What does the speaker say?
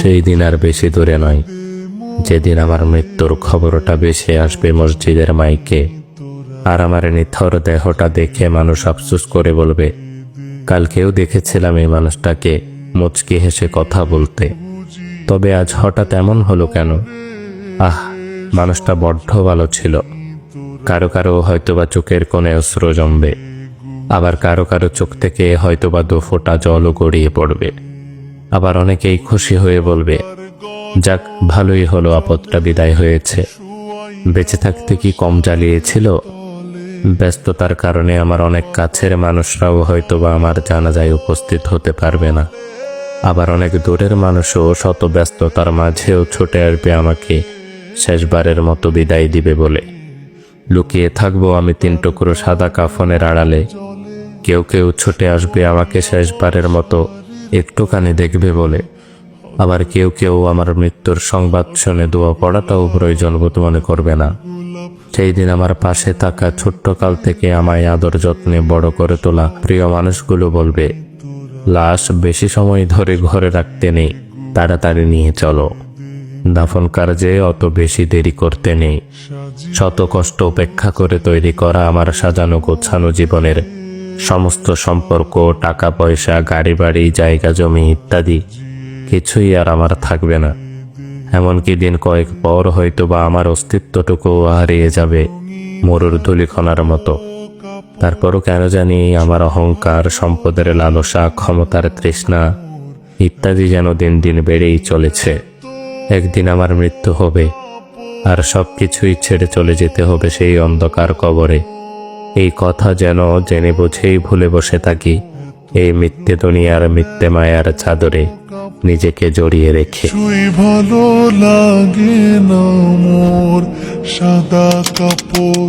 সেই দিন আর বেশি দূরে নয়, যেদিন আমার মৃত্যুর খবরটা ভেসে আসবে মসজিদের মাইকে, আর আমার নিথর দেহটা দেখে মানুষ আফসোস করে বলবে, কালকেও দেখেছিলাম এই মানুষটাকে মুচকি হেসে কথা বলতে, তবে আজ হঠাৎ এমন হলো কেন? মানুষটা বড্ড ভালো ছিল। কারো কারো হয়তোবা চোখের কোণে অশ্রু জমবে, আবার কারো কারো চোখ থেকে হয়তোবা 2 ফোঁটা জলও গড়িয়ে পড়বে। আবার অনেকেই খুশি হয়ে বলবে, যাক, ভালোই হলো, আপদটা বিদায় হয়েছে। বেঁচে থাকতে কি কম জ্বালিয়েছিল? ব্যস্ততার কারণে আমার অনেক কাছের মানুষরাও হয়তোবা আমার জানাজায় উপস্থিত হতে পারবে না। আবার অনেক দূরের মানুষও শত ব্যস্ততার মাঝেও ছুটে আসবে আমাকে শেষবারের মতো বিদায় দিবে বলে। লুকিয়ে থাকবো আমি 3 টুকরো সাদা কাফনের আড়ালে। কেউ কেউ ছুটে আসবে আমাকে শেষবারের মতো একটুখানি দেখবে বলে। আবার কেউ কেউ আমার মৃত্যুর সংবাদ শুনে দোয়া পড়াটাও প্রয়োজন বোধ মনে করবে না। সেই দিন আমার পাশে থাকা ছোট্টকাল থেকে আমায় আদর যত্নে বড় করে তোলা প্রিয় মানুষগুলো বলবে, লাশ বেশি সময় ধরে ঘরে রাখতে নেই, তাড়াতাড়ি নিয়ে চলো। দাফন কার্যে অত বেশি দেরি করতে নেই। শত কষ্ট উপেক্ষা করে তৈরি করা আমার সাজানো গোছানো জীবনের সমস্ত সম্পর্ক, টাকা পয়সা, গাড়ি বাড়ি, জায়গা জমি ইত্যাদি কিছুই আর আমার থাকবে না। এমনকি দিন কয়েক পর হয়তোবা আমার অস্তিত্বটুকুও হারিয়ে যাবে মরুর ধূলিকণার মতো। তারপরও কেন জানি আমার অহংকার, সম্পদের লালসা, ক্ষমতার তৃষ্ণা ইত্যাদি যেন দিন দিন বেড়েই চলেছে। একদিন আমার মৃত্যু হবে, আর সবকিছুই ছেড়ে চলে যেতে হবে সেই অন্ধকার কবরে। এই কথা যেন জেনে বুঝেই ভুলে বসে থাকি এই মিথ্যে দুনিয়ার মিথ্যে মায়ার চাদরে নিজেকে জড়িয়ে রেখে। ভালো লাগে না মোর সাদা কাপড়।